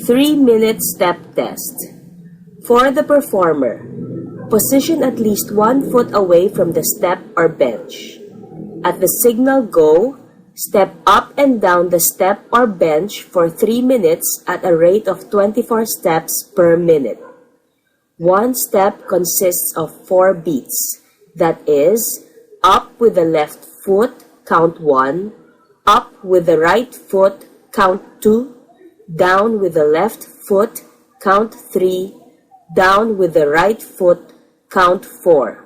3-minute step test. For the performer, position at least 1 foot away from the step or bench. At the signal go, step up and down the step or bench for 3 minutes at a rate of 24 steps per minute. One step consists of 4 beats, that is, up with the left foot, count 1, up with the right foot, count 2, down with the left foot, count 3, down with the right foot, count 4.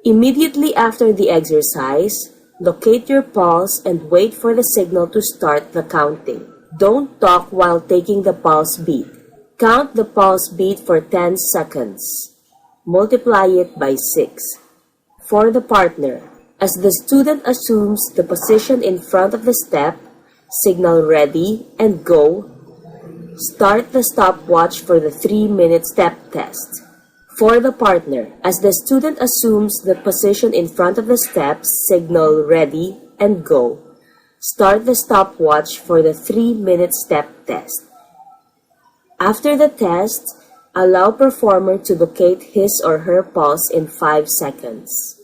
Immediately after the exercise, locate your pulse and wait for the signal to start the counting. Don't talk while taking the pulse beat. Count the pulse beat for 10 seconds. Multiply it by 6. For the partner, as the student assumes the position in front of the step, signal ready and go. Start the stopwatch for the 3-minute step test. For the partner, as the student assumes the position in front of the steps, signal ready and go. Start the stopwatch for the 3-minute step test. After the test, allow performer to locate his or her pulse in 5 seconds.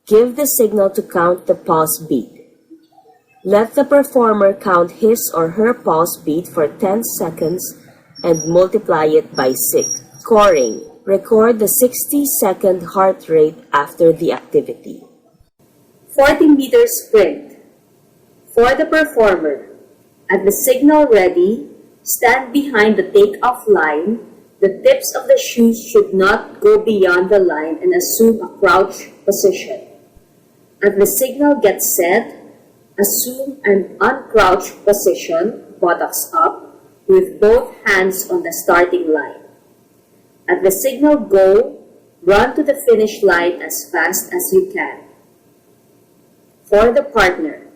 Give the signal to count the pulse beat. Let the performer count his or her pulse beat for 10 seconds and multiply it by 6. Scoring. Record the 60-second heart rate after the activity. 40-meter sprint. For the performer, at the signal ready, stand behind the takeoff line. The tips of the shoes should not go beyond the line and assume a crouch position. At the signal get set, assume an uncrouched position, buttocks up, with both hands on the starting line. At the signal go, run to the finish line as fast as you can. For the partner,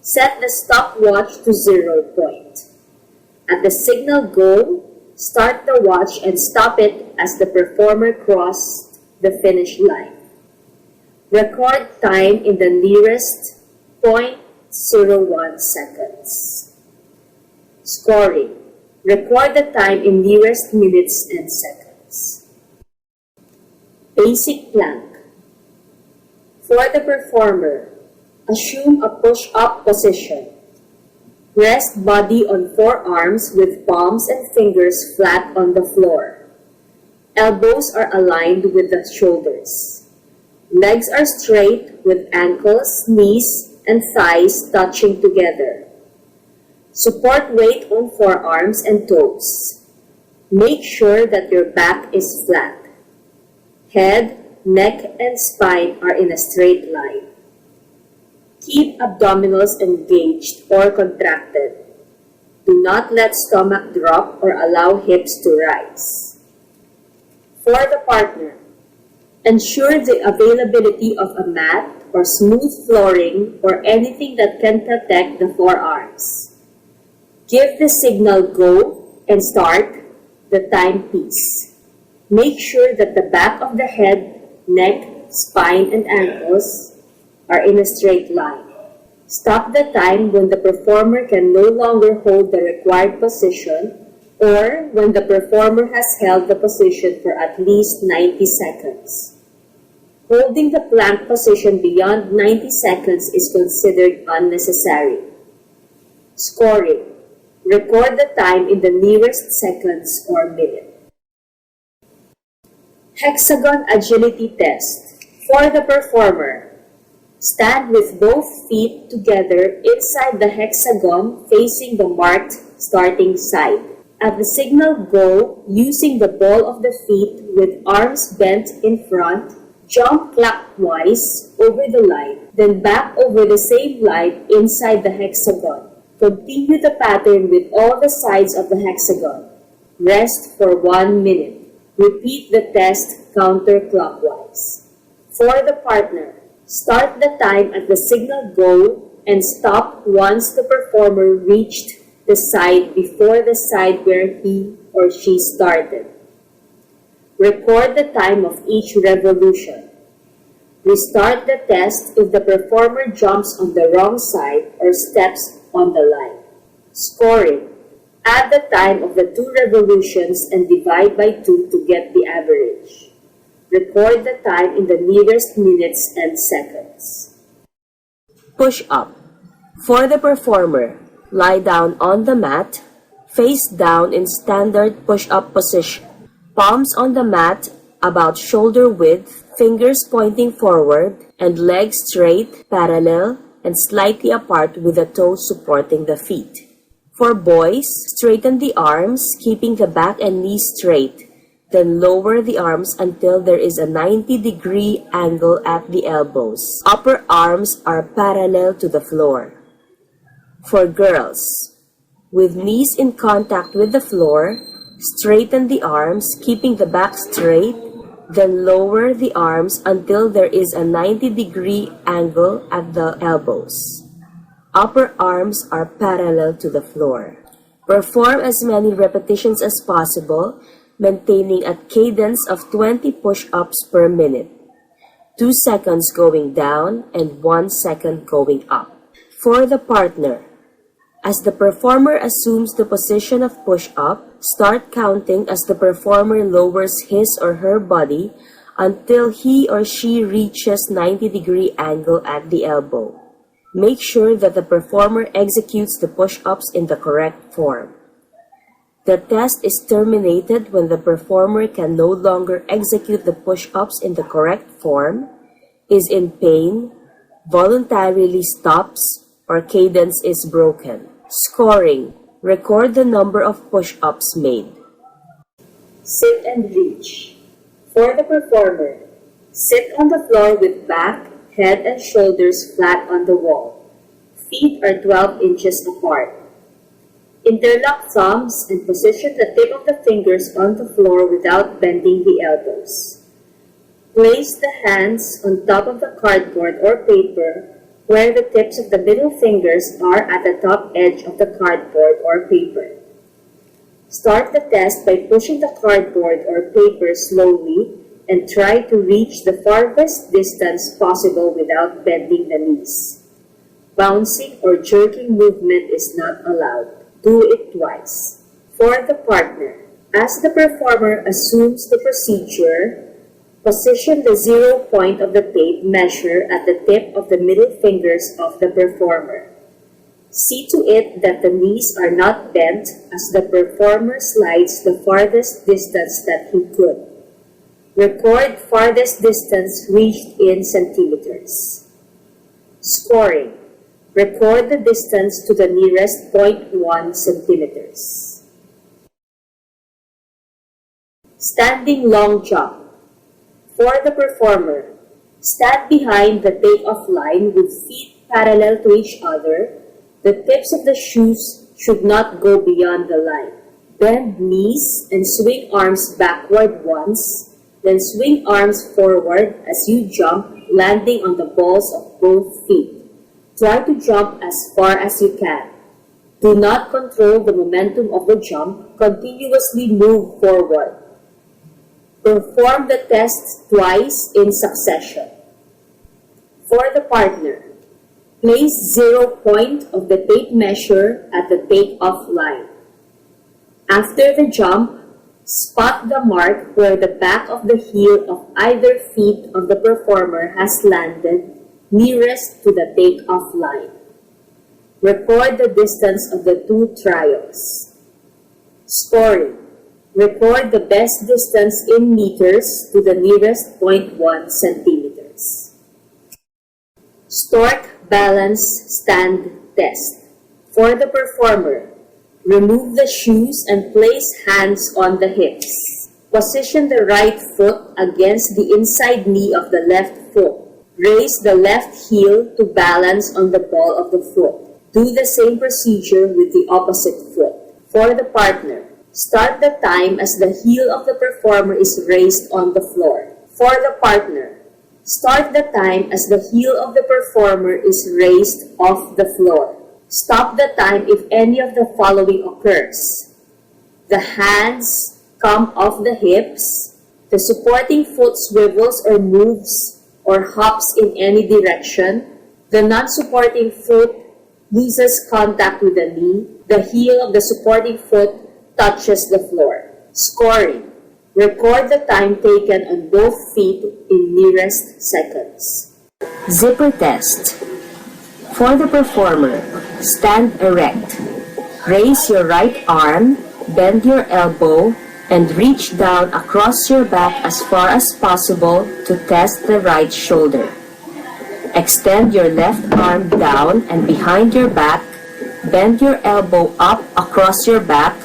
set the stopwatch to 0 point. At the signal go, start the watch and stop it as the performer crossed the finish line. Record time in the nearest 0.01 seconds. Scoring. Record the time in nearest minutes and seconds. Basic plank. For the performer, assume a push-up position. Rest body on forearms with palms and fingers flat on the floor. Elbows are aligned with the shoulders. Legs are straight with ankles, knees, and thighs touching together. Support weight on forearms and toes. Make sure that your back is flat. Head, neck, and spine are in a straight line. Keep abdominals engaged or contracted. Do not let stomach drop or allow hips to rise. For the partner, ensure the availability of a mat or smooth flooring or anything that can protect the forearms. Give the signal go and start the timepiece. Make sure that the back of the head, neck, spine, and ankles are in a straight line. Stop the time when the performer can no longer hold the required position or when the performer has held the position for at least 90 seconds. Holding the plank position beyond 90 seconds is considered unnecessary. Scoring. Record the time in the nearest seconds or minute. Hexagon agility test. For the performer, stand with both feet together inside the hexagon facing the marked starting side. At the signal go, using the ball of the feet with arms bent in front, jump clockwise over the line, then back over the same line inside the hexagon. Continue the pattern with all the sides of the hexagon. Rest for 1 minute. Repeat the test counterclockwise. For the partner, start the time at the signal go and stop once the performer reached the side before the side where he or she started. Record the time of each revolution. Restart the test if the performer jumps on the wrong side or steps on the line. Scoring. Add the time of the 2 revolutions and divide by 2 to get the average. Record the time in the nearest minutes and seconds. Push-up. For the performer, lie down on the mat, face down in standard push-up position. Palms on the mat about shoulder width, fingers pointing forward, and legs straight, parallel, and slightly apart with the toes supporting the feet. For boys, straighten the arms, keeping the back and knees straight. Then lower the arms until there is a 90-degree angle at the elbows. Upper arms are parallel to the floor. For girls, with knees in contact with the floor, straighten the arms, keeping the back straight, then lower the arms until there is a 90-degree angle at the elbows. Upper arms are parallel to the floor. Perform as many repetitions as possible, maintaining a cadence of 20 push-ups per minute. 2 seconds going down and 1 second going up. For the partner, as the performer assumes the position of push-up, start counting as the performer lowers his or her body until he or she reaches 90-degree angle at the elbow. Make sure that the performer executes the push-ups in the correct form. The test is terminated when the performer can no longer execute the push-ups in the correct form, is in pain, voluntarily stops, or cadence is broken. Scoring. Record the number of push-ups made. Sit and reach. For the performer, sit on the floor with back, head, and shoulders flat on the wall. Feet are 12 inches apart. Interlock thumbs and position the tip of the fingers on the floor without bending the elbows. Place the hands on top of the cardboard or paper where the tips of the middle fingers are at the top edge of the cardboard or paper. Start the test by pushing the cardboard or paper slowly and try to reach the farthest distance possible without bending the knees. Bouncing or jerking movement is not allowed. Do it twice. For the partner, as the performer assumes the procedure, position the 0 point of the tape measure at the tip of the middle fingers of the performer. See to it that the knees are not bent as the performer slides the farthest distance that he could. Record farthest distance reached in centimeters. Scoring. Record the distance to the nearest 0.1 centimeters. Standing long jump. For the performer, stand behind the take-off line with feet parallel to each other. The tips of the shoes should not go beyond the line. Bend knees and swing arms backward once, then swing arms forward as you jump, landing on the balls of both feet. Try to jump as far as you can. Do not control the momentum of the jump. Continuously move forward. Perform the test twice in succession. For the partner, place 0 point of the tape measure at the take-off line. After the jump, spot the mark where the back of the heel of either feet of the performer has landed nearest to the take-off line. Record the distance of the 2 trials. Scoring. Record the best distance in meters to the nearest 0.1 centimeters. Stork Balance Stand Test. For the performer, remove the shoes and place hands on the hips. Position the right foot against the inside knee of the left foot. Raise the left heel to balance on the ball of the foot. Do the same procedure with the opposite foot. For the partner, start the time as the heel of the performer is raised on the floor. For the partner, start the time as the heel of the performer is raised off the floor. Stop the time if any of the following occurs. The hands come off the hips, the supporting foot swivels or moves or hops in any direction, the non-supporting foot loses contact with the knee, the heel of the supporting foot touches the floor. Scoring. Record the time taken on both feet in nearest seconds. Zipper test. For the performer, stand erect. Raise your right arm, bend your elbow, and reach down across your back as far as possible to test the right shoulder. Extend your left arm down and behind your back, bend your elbow up across your back,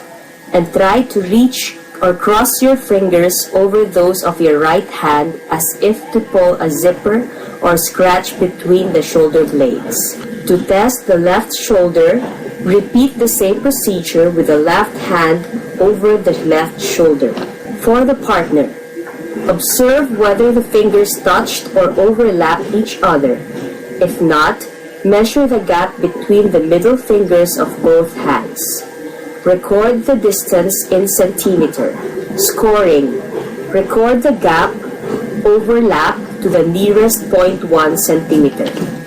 and try to reach or cross your fingers over those of your right hand as if to pull a zipper or scratch between the shoulder blades. To test the left shoulder, repeat the same procedure with the left hand over the left shoulder. For the partner, observe whether the fingers touched or overlapped each other. If not, measure the gap between the middle fingers of both hands. Record the distance in centimeter. Scoring. Record the gap overlap to the nearest 0.1 centimeter.